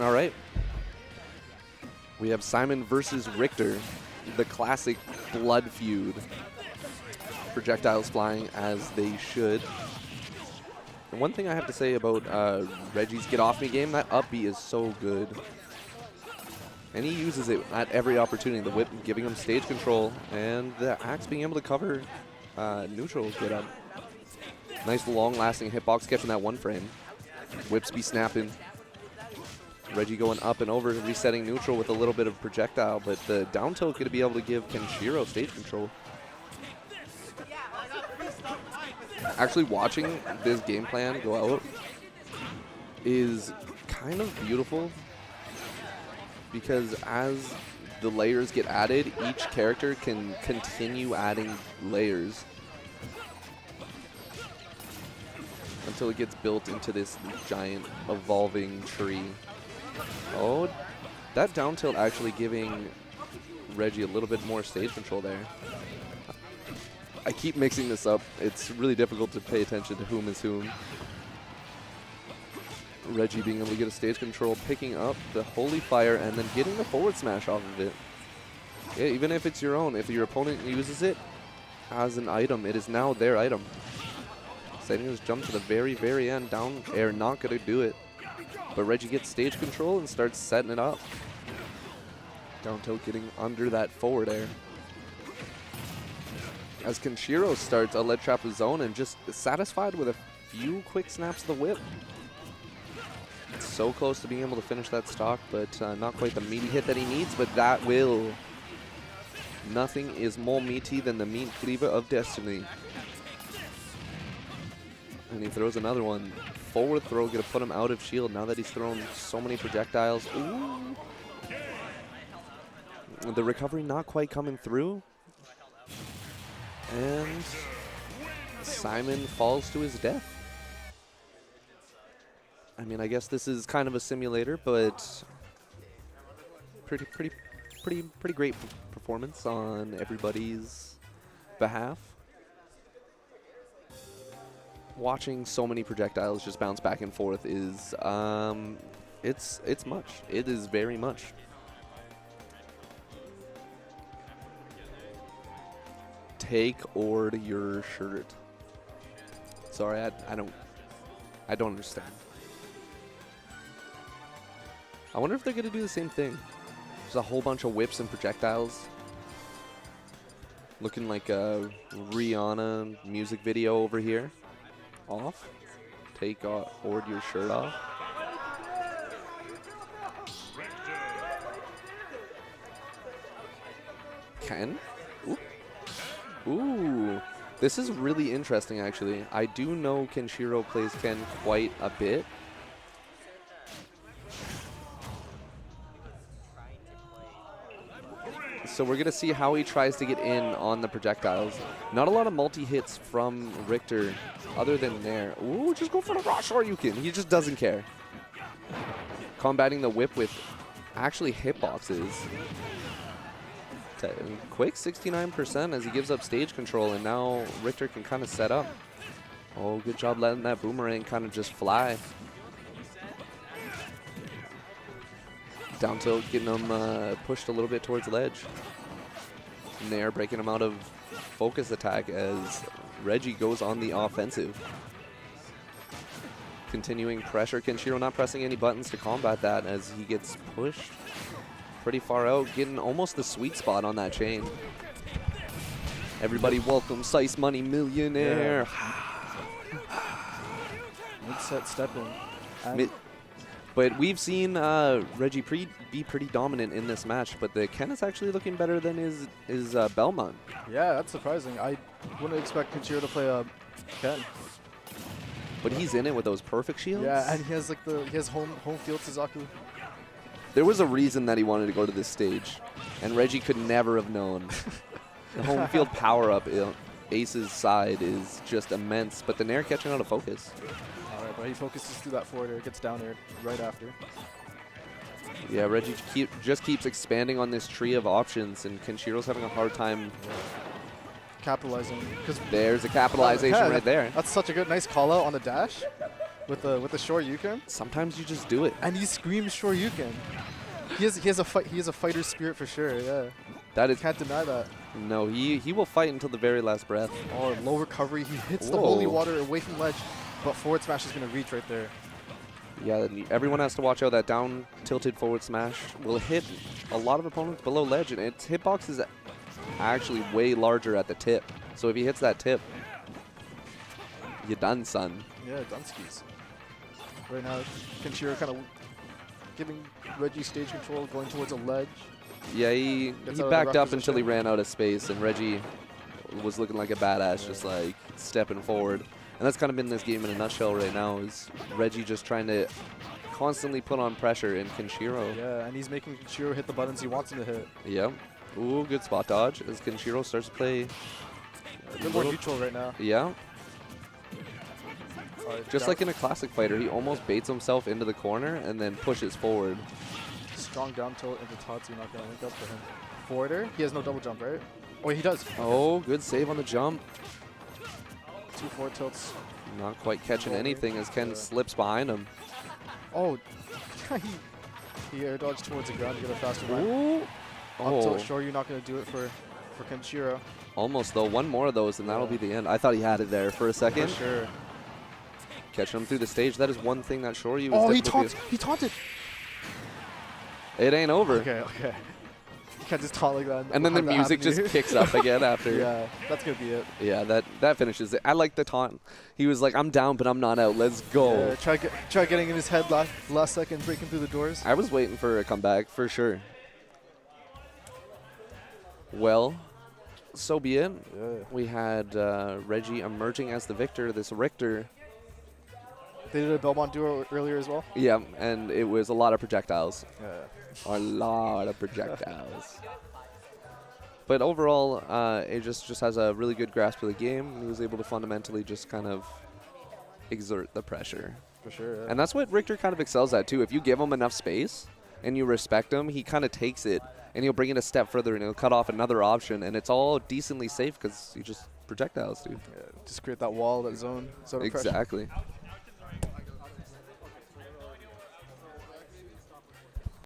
All right. We have Simon versus Richter, the classic blood feud. Projectiles flying as they should. And one thing I have to say about Reggie's Get Off Me game, that up B is so good. And he uses it at every opportunity. The whip giving him stage control, and the axe being able to cover neutral get up. Nice long-lasting hitbox catching that one frame. Whips be snapping. Reggie going up and over, resetting neutral with a little bit of projectile, but the down tilt going to be able to give Kenshiro stage control. Actually, watching this game plan go out is kind of beautiful because as the layers get added, each character can continue adding layers until it gets built into this giant evolving tree. Oh, that down tilt actually giving Reggie a little bit more stage control there. I keep mixing this up. It's really difficult to pay attention to whom is whom. Reggie being able to get a stage control, picking up the Holy Fire, and then getting the forward smash off of it. Yeah, even if it's your own, if your opponent uses it as an item, it is now their item. Setting his jump to the very, very end, down air, not going to do it. But Reggie gets stage control and starts setting it up. Down tilt getting under that forward air. As Kenshiro starts a lead trap zone and just satisfied with a few quick snaps of the whip. It's so close to being able to finish that stock, but not quite the meaty hit that he needs, but that will. Nothing is more meaty than the meat cleaver of destiny. And he throws another one. Forward throw going to put him out of shield now that he's thrown so many projectiles. Ooh. The recovery not quite coming through. And Simon falls to his death. I mean, I guess this is kind of a simulator, but pretty great performance on everybody's behalf. Watching so many projectiles just bounce back and forth is it's much. It is very much. Take or your shirt. Sorry, I don't understand. I wonder if they're gonna do the same thing. There's a whole bunch of whips and projectiles. Looking like a Rihanna music video over here. Off. Take or your shirt off. Ken? Ooh. Ooh. This is really interesting, actually. I do know Kenshiro plays Ken quite a bit. So we're going to see how he tries to get in on the projectiles. Not a lot of multi-hits from Richter other than there. Ooh, just go for the raw Shoryuken. He just doesn't care. Combating the whip with actually hitboxes. Quick 69% as he gives up stage control, and now Richter can kind of set up. Oh, good job letting that boomerang kind of just fly. Down tilt, getting him pushed a little bit towards ledge. Nair breaking him out of focus attack as Reggie goes on the offensive. Continuing pressure. Kenshiro not pressing any buttons to combat that as he gets pushed pretty far out, getting almost the sweet spot on that chain. Everybody welcome Sice Money Millionaire. Mid-set step in. But we've seen Reggie be pretty dominant in this match, but the Ken is actually looking better than his Belmont. Yeah, that's surprising. I wouldn't expect Kenshiro to play a Ken. But he's in it with those perfect shields. Yeah, and he has like he has home field Suzaku. There was a reason that he wanted to go to this stage, and Reggie could never have known. The home field power-up, Ace's side, is just immense, but the Nair catching out of focus. All right, but he focuses through that forward air, gets down air right after. Yeah, Reggie just keeps expanding on this tree of options, and Kenshiro's having a hard time capitalizing. There's a capitalization right there. That's such a nice call out on the dash. with the Shoryuken, Sometimes you just do it. and he screams Shoryuken. He has a fighter spirit for sure. Yeah, That is can't deny that. no. He will fight until the very last breath. Oh, low recovery. He hits the Whoa. holy water away from ledge, but forward smash is gonna reach right there. Yeah, everyone has to watch out. That down tilted forward smash will hit a lot of opponents below ledge, and its hitbox is actually way larger at the tip. So if he hits that tip, you done, son. Yeah, Dunskies. Right now, Kenshiro kind of giving Reggie stage control, going towards a ledge. Yeah, he Gets out of the backed rough up until he position. ran out of space, and Reggie was looking like a badass, just like stepping forward. And that's kind of been this game in a nutshell right now, is Reggie just trying to constantly put on pressure in Kenshiro. Yeah, and he's making Kenshiro hit the buttons he wants him to hit. Yep. Ooh, good spot dodge as Kenshiro starts to play. They're more neutral right now. Yeah. Just down- like in a classic fighter, he almost baits himself into the corner and then pushes forward. strong down tilt into Tatsu, not going to link up for him. Forwarder, he has no double jump, right? Oh, he does. Oh, good save on the jump. 2 forward tilts. Not quite catching anything as Ken slips behind him. Oh, he air dodged towards the ground to get a faster run. Ooh. Up tilt Oh, shore, you're not going to do it for Kenshiro. almost though. One more of those and that'll be the end. I thought he had it there for a second. For sure. Catching him through the stage. That is one thing that Shoryu is Oh, he definitely- taunted. It ain't over. Okay. You can't just taunt like that. And then the have that music happen to just you. kicks up again after. Yeah, that's going to be it. Yeah, that finishes it. I like the taunt. He was like, I'm down, but I'm not out. Let's go. Yeah, try getting in his head last second, breaking through the doors. I was waiting for a comeback for sure. Well, so be it. Yeah. We had Reggie emerging as the victor. This Richter. They did a Belmont duo earlier as well. Yeah, and it was a lot of projectiles. Yeah. A lot of projectiles. But overall, Agias just has a really good grasp of the game. He was able to fundamentally just kind of exert the pressure. For sure. Yeah. And that's what Richter kind of excels at, too. If you give him enough space and you respect him, he kind of takes it and he'll bring it a step further and he'll cut off another option. And it's all decently safe because he just projectiles, dude. Yeah, just create that wall, that zone of pressure. Exactly.